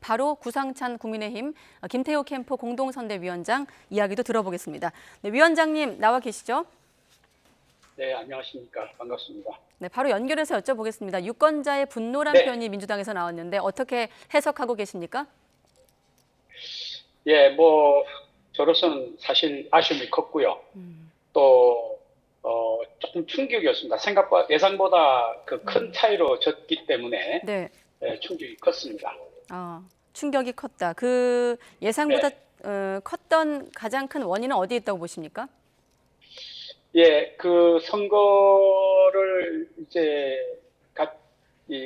바로 구상찬 국민의힘 김태우 캠프 공동선대위원장 이야기도 들어보겠습니다. 네, 위원장님 나와 계시죠? 네, 안녕하십니까. 반갑습니다. 네, 바로 연결해서 여쭤보겠습니다. 유권자의 분노란 네. 표현이 민주당에서 나왔는데 어떻게 해석하고 계십니까? 예, 저로서는 사실 아쉬움이 컸고요. 또, 조금 충격이었습니다. 예상보다 그 큰 차이로 졌기 때문에 네, 충격이 컸습니다. 충격이 컸다. 그 예상보다 네. 컸던 가장 큰 원인은 어디에 있다고 보십니까? 예, 그 선거를 이제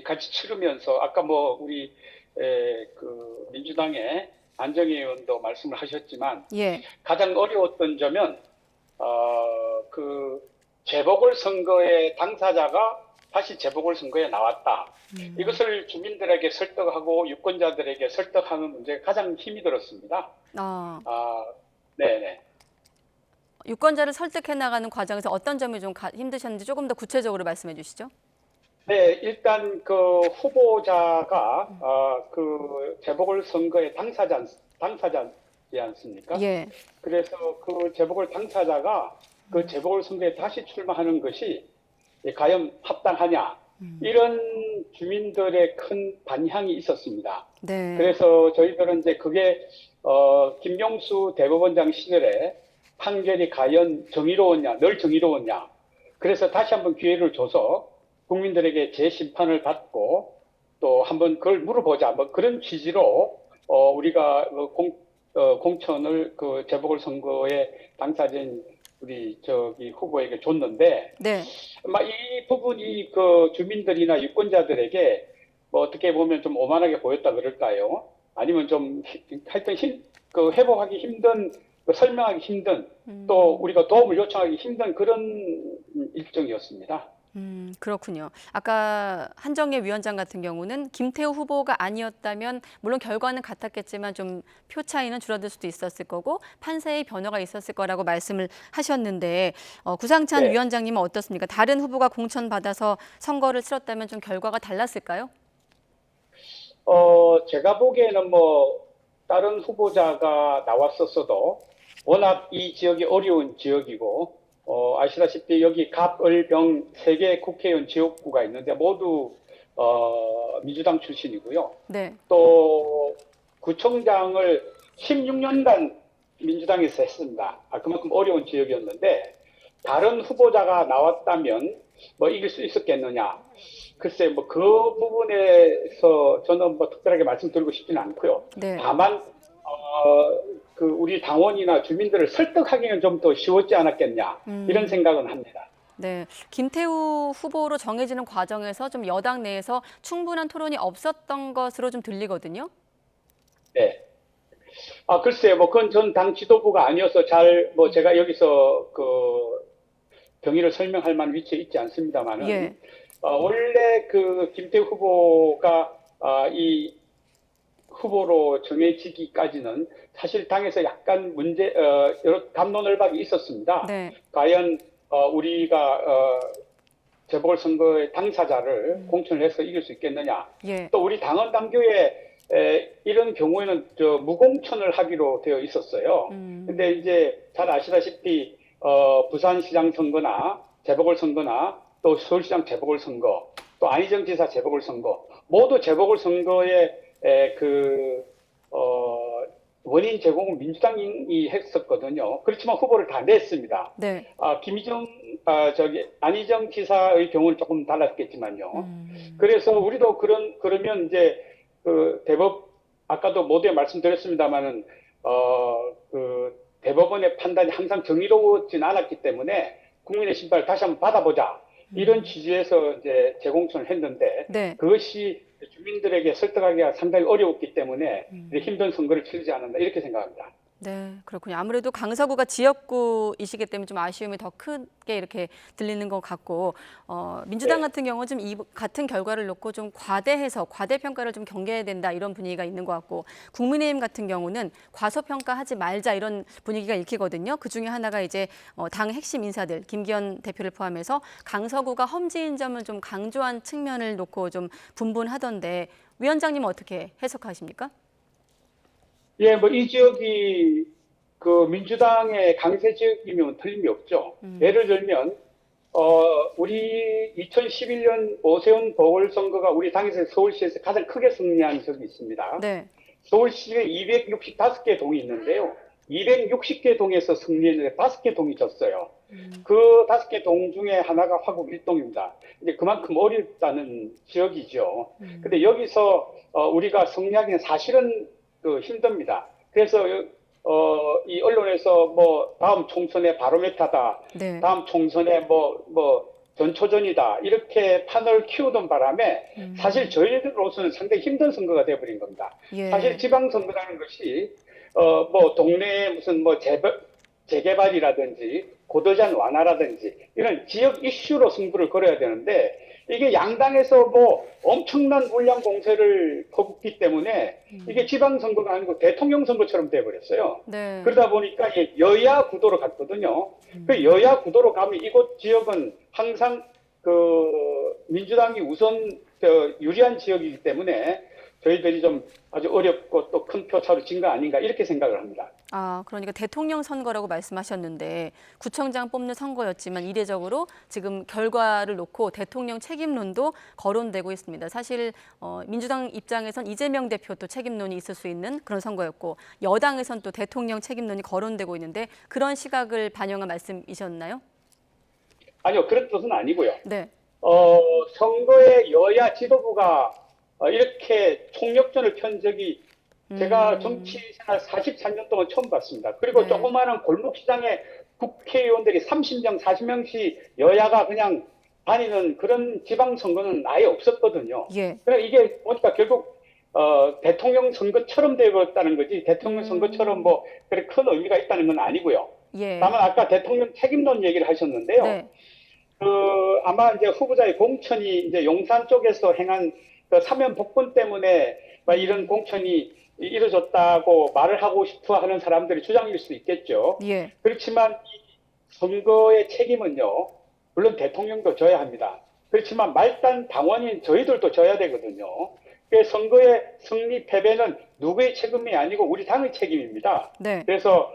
같이 치르면서 아까 우리 그 민주당의 안정희 의원도 말씀을 하셨지만 예, 가장 어려웠던 점은 그 재보궐선거의 당사자가 다시 재보궐선거에 나왔다. 이것을 주민들에게 설득하고 유권자들에게 설득하는 문제가 가장 힘이 들었습니다. 네네. 유권자를 설득해 나가는 과정에서 어떤 점이 좀 힘드셨는지 조금 더 구체적으로 말씀해 주시죠. 네, 일단 그 후보자가 그 재보궐선거의 당사자지 않습니까? 예, 그래서 그 재보궐 당사자가 그 재보궐선거에 다시 출마하는 것이 과연 합당하냐 이런 주민들의 큰 반향이 있었습니다. 네. 그래서 저희들은 이제 그게 김명수 대법원장 시절에 판결이 과연 정의로웠냐, 늘 정의로웠냐. 그래서 다시 한번 기회를 줘서 국민들에게 재심판을 받고 또 한번 그걸 물어보자. 그런 취지로 우리가 공천을 그 재보궐선거의 당사자인 우리 후보에게 줬는데, 네. 이 부분이 그 주민들이나 유권자들에게 어떻게 보면 좀 오만하게 보였다 그럴까요? 아니면 좀 하여튼 회복하기 힘든, 설명하기 힘든, 또 우리가 도움을 요청하기 힘든 그런 일정이었습니다. 그렇군요. 아까 한정혜 위원장 같은 경우는 김태우 후보가 아니었다면 물론 결과는 같았겠지만 좀 표 차이는 줄어들 수도 있었을 거고 판세의 변화가 있었을 거라고 말씀을 하셨는데 구상찬 네. 위원장님은 어떻습니까? 다른 후보가 공천받아서 선거를 치렀다면 좀 결과가 달랐을까요? 제가 보기에는 다른 후보자가 나왔었어도 워낙 이 지역이 어려운 지역이고 아시다시피 여기 갑, 을, 병 3개 국회의원 지역구가 있는데 모두 민주당 출신이고요. 네. 또 구청장을 16년간 민주당에서 했습니다. 그만큼 어려운 지역이었는데 다른 후보자가 나왔다면 이길 수 있었겠느냐. 글쎄 그 부분에서 저는 특별하게 말씀드리고 싶지는 않고요. 네. 다만 그 우리 당원이나 주민들을 설득하기는 좀 더 쉬웠지 않았겠냐 이런 생각은 합니다. 네, 김태우 후보로 정해지는 과정에서 좀 여당 내에서 충분한 토론이 없었던 것으로 좀 들리거든요. 네. 글쎄요, 그건 전 당 지도부가 아니어서 제가 여기서 그 경위를 설명할 만한 위치에 있지 않습니다만은 예. 원래 그 김태우 후보가 이 후보로 정해지기까지는 사실 당에서 약간 여러 갑론을박이 있었습니다. 네. 과연 우리가 재보궐선거의 당사자를 공천을 해서 이길 수 있겠느냐. 예. 또 우리 당원 당규에 이런 경우에는 무공천을 하기로 되어 있었어요. 근데 이제 잘 아시다시피 부산시장 선거나 재보궐선거나 또 서울시장 재보궐선거 또 안희정 지사 재보궐선거 모두 재보궐선거에 원인 제공은 민주당이 했었거든요. 그렇지만 후보를 다 냈습니다. 네. 안희정 지사의 경우는 조금 달랐겠지만요. 그래서 우리도 그러면 이제 아까도 모두에 말씀드렸습니다만은 그 대법원의 판단이 항상 정의로웠진 않았기 때문에 국민의 심판을 다시 한번 받아보자. 이런 취지에서 이제 재공천을 했는데 네. 그것이 주민들에게 설득하기가 상당히 어려웠기 때문에 힘든 선거를 치르지 않았나 이렇게 생각합니다. 네, 그렇군요. 아무래도 강서구가 지역구이시기 때문에 좀 아쉬움이 더 크게 이렇게 들리는 것 같고 민주당 네. 같은 경우는 좀 이 같은 결과를 놓고 좀 과대평가를 좀 경계해야 된다 이런 분위기가 있는 것 같고 국민의힘 같은 경우는 과소평가하지 말자 이런 분위기가 읽히거든요. 그중에 하나가 이제 당 핵심 인사들 김기현 대표를 포함해서 강서구가 험지인 점을 좀 강조한 측면을 놓고 좀 분분하던데 위원장님은 어떻게 해석하십니까? 예, 뭐 이 지역이 그 민주당의 강세 지역이면 틀림이 없죠. 예를 들면 우리 2011년 오세훈 보궐선거가 우리 당에서 서울시에서 가장 크게 승리한 적이 있습니다. 네. 서울시에 265개 동이 있는데요. 260개 동에서 승리했는데 5개 동이 졌어요. 그 5개 동 중에 하나가 화곡 1동입니다. 이제 그만큼 어렵다는 지역이죠. 근데 여기서 우리가 승리하기는 사실은 힘듭니다. 그래서 이 언론에서 뭐 다음 총선에 바로메타다, 네. 다음 총선에 뭐 전초전이다 이렇게 판을 키우던 바람에 사실 저희들로서는 상당히 힘든 선거가 돼버린 겁니다. 예. 사실 지방선거라는 것이 뭐 동네에 무슨 뭐 재개발이라든지 고도제한 완화라든지 이런 지역 이슈로 승부를 걸어야 되는데 이게 양당에서 뭐 엄청난 물량 공세를 퍼붓기 때문에 이게 지방선거가 아니고 대통령 선거처럼 돼버렸어요. 네. 그러다 보니까 이게 여야 구도로 갔거든요. 그 여야 구도로 가면 이곳 지역은 항상 그 민주당이 우선 유리한 지역이기 때문에 저희들이 좀 아주 어렵고 또 큰 표차로 진 거 아닌가 이렇게 생각을 합니다. 아, 그러니까 대통령 선거라고 말씀하셨는데 구청장 뽑는 선거였지만 이례적으로 지금 결과를 놓고 대통령 책임론도 거론되고 있습니다. 사실 민주당 입장에선 이재명 대표 또 책임론이 있을 수 있는 그런 선거였고 여당에선 또 대통령 책임론이 거론되고 있는데 그런 시각을 반영한 말씀이셨나요? 아니요, 그런 뜻은 아니고요. 네. 선거에 여야 지도부가 이렇게 총력전을 편 적이 제가 정치 생활 43년 동안 처음 봤습니다. 그리고 네. 조그마한 골목시장에 국회의원들이 30명, 40명씩 여야가 그냥 다니는 그런 지방선거는 아예 없었거든요. 예. 그러니까 이게 보니까 결국 대통령 선거처럼 되었다는 거지 대통령 선거처럼 뭐 그렇게 큰 의미가 있다는 건 아니고요. 예. 다만 아까 대통령 책임론 얘기를 하셨는데요. 네. 아마 이제 후보자의 공천이 이제 용산 쪽에서 행한 그 사면 복권 때문에 막 이런 공천이 이루어졌다고 말을 하고 싶어 하는 사람들이 주장일 수 있겠죠. 예. 그렇지만 이 선거의 책임은요, 물론 대통령도 져야 합니다. 그렇지만 말단 당원인 저희들도 져야 되거든요. 그 선거의 승리 패배는 누구의 책임이 아니고 우리 당의 책임입니다. 네. 그래서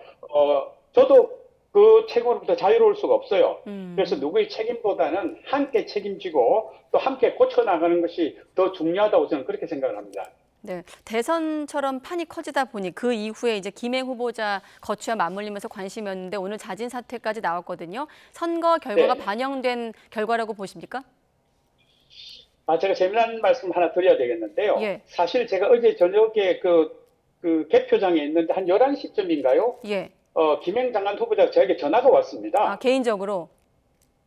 저도 그 책임으로부터 자유로울 수가 없어요. 그래서 누구의 책임보다는 함께 책임지고 또 함께 고쳐나가는 것이 더 중요하다고 저는 그렇게 생각을 합니다. 네, 대선처럼 판이 커지다 보니 그 이후에 이제 김행 후보자 거취와 맞물리면서 관심이었는데 오늘 자진 사퇴까지 나왔거든요. 선거 결과가 네. 반영된 결과라고 보십니까? 제가 재미난 말씀 하나 드려야 되겠는데요. 예. 사실 제가 어제 저녁에 그 개표장에 있는데 한 11시쯤인가요? 예. 김행 장관 후보자가 저에게 전화가 왔습니다. 아, 개인적으로?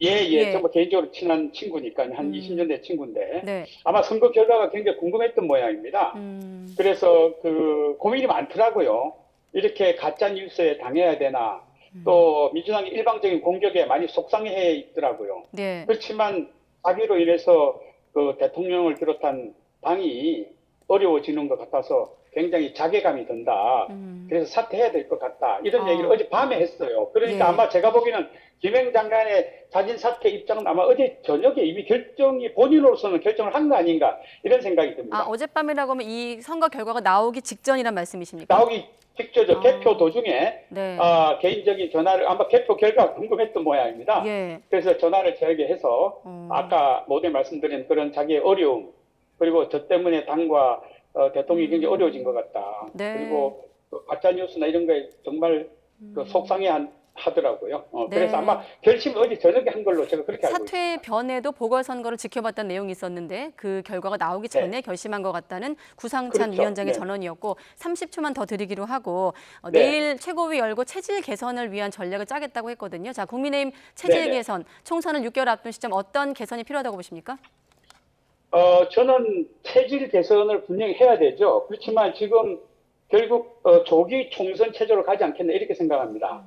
예. 정말 개인적으로 친한 친구니까 한 20년 된 친구인데 네. 아마 선거 결과가 굉장히 궁금했던 모양입니다. 그래서 그 고민이 많더라고요. 이렇게 가짜 뉴스에 당해야 되나 또 민주당이 일방적인 공격에 많이 속상해 있더라고요. 네. 그렇지만 자기로 인해서 그 대통령을 비롯한 당이 어려워지는 것 같아서 굉장히 자괴감이 든다. 그래서 사퇴해야 될 것 같다. 이런 얘기를 어제 밤에 했어요. 그러니까 예. 아마 제가 보기에는 김행 장관의 자진 사퇴 입장은 아마 어제 저녁에 이미 본인으로서는 결정을 한 거 아닌가 이런 생각이 듭니다. 아, 어젯밤이라고 하면 이 선거 결과가 나오기 직전이란 말씀이십니까? 나오기 직전죠. 개표 도중에 네. 개인적인 전화를 아마 개표 결과가 궁금했던 모양입니다. 예. 그래서 전화를 저에게 해서 아까 모두에 말씀드린 그런 자기의 어려움 그리고 저 때문에 당과 대통령이 굉장히 어려워진 것 같다. 네. 그리고 가짜 뉴스나 이런 거에 정말 속상해 하더라고요. 그래서 아마 결심을 어제 저녁에 한 걸로 제가 그렇게 알고 있습니다. 사퇴 변에도 보궐선거를 지켜봤다는 내용이 있었는데 그 결과가 나오기 전에 결심한 것 같다는 구상찬 그렇죠. 위원장의 네. 전언이었고 30초만 더 드리기로 하고 네. 내일 최고위 열고 체질 개선을 위한 전략을 짜겠다고 했거든요. 자, 국민의힘 체질 네네. 개선, 총선을 6개월 앞둔 시점 어떤 개선이 필요하다고 보십니까? 저는 체질 개선을 분명히 해야 되죠. 그렇지만 지금 결국 조기 총선 체제로 가지 않겠나 이렇게 생각합니다.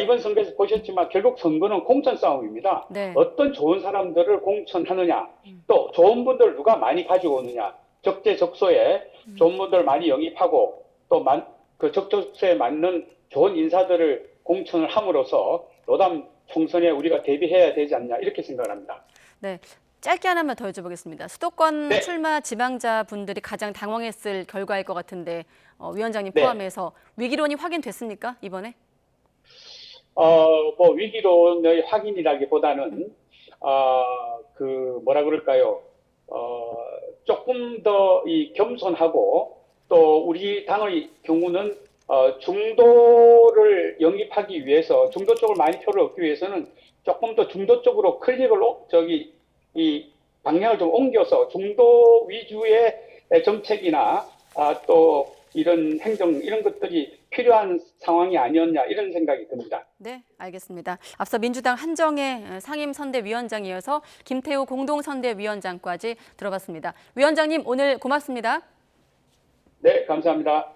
이번 선거에서 보셨지만 결국 선거는 공천 싸움입니다. 네. 어떤 좋은 사람들을 공천하느냐, 또 좋은 분들 누가 많이 가지고 오느냐, 적재적소에 좋은 분들 많이 영입하고 또 그 적재적소에 맞는 좋은 인사들을 공천을 함으로써 로담 총선에 우리가 대비해야 되지 않냐 이렇게 생각을 합니다. 네. 짧게 하나만 더 여쭤보겠습니다. 수도권 네, 출마 지망자분들이 가장 당황했을 결과일 것 같은데 위원장님 네. 포함해서 위기론이 확인됐습니까, 이번에? 뭐 위기론의 확인이라기보다는 그 뭐라 그럴까요? 조금 더 이 겸손하고 또 우리 당의 경우는 중도를 영입하기 위해서 중도 쪽을 많이 표를 얻기 위해서는 조금 더 중도 쪽으로 클릭을 이 방향을 좀 옮겨서 중도 위주의 정책이나 또 이런 행정 이런 것들이 필요한 상황이 아니었냐 이런 생각이 듭니다. 네, 알겠습니다. 앞서 민주당 한정혜 상임선대위원장이어서 김태우 공동선대위원장까지 들어봤습니다. 위원장님 오늘 고맙습니다. 네, 감사합니다.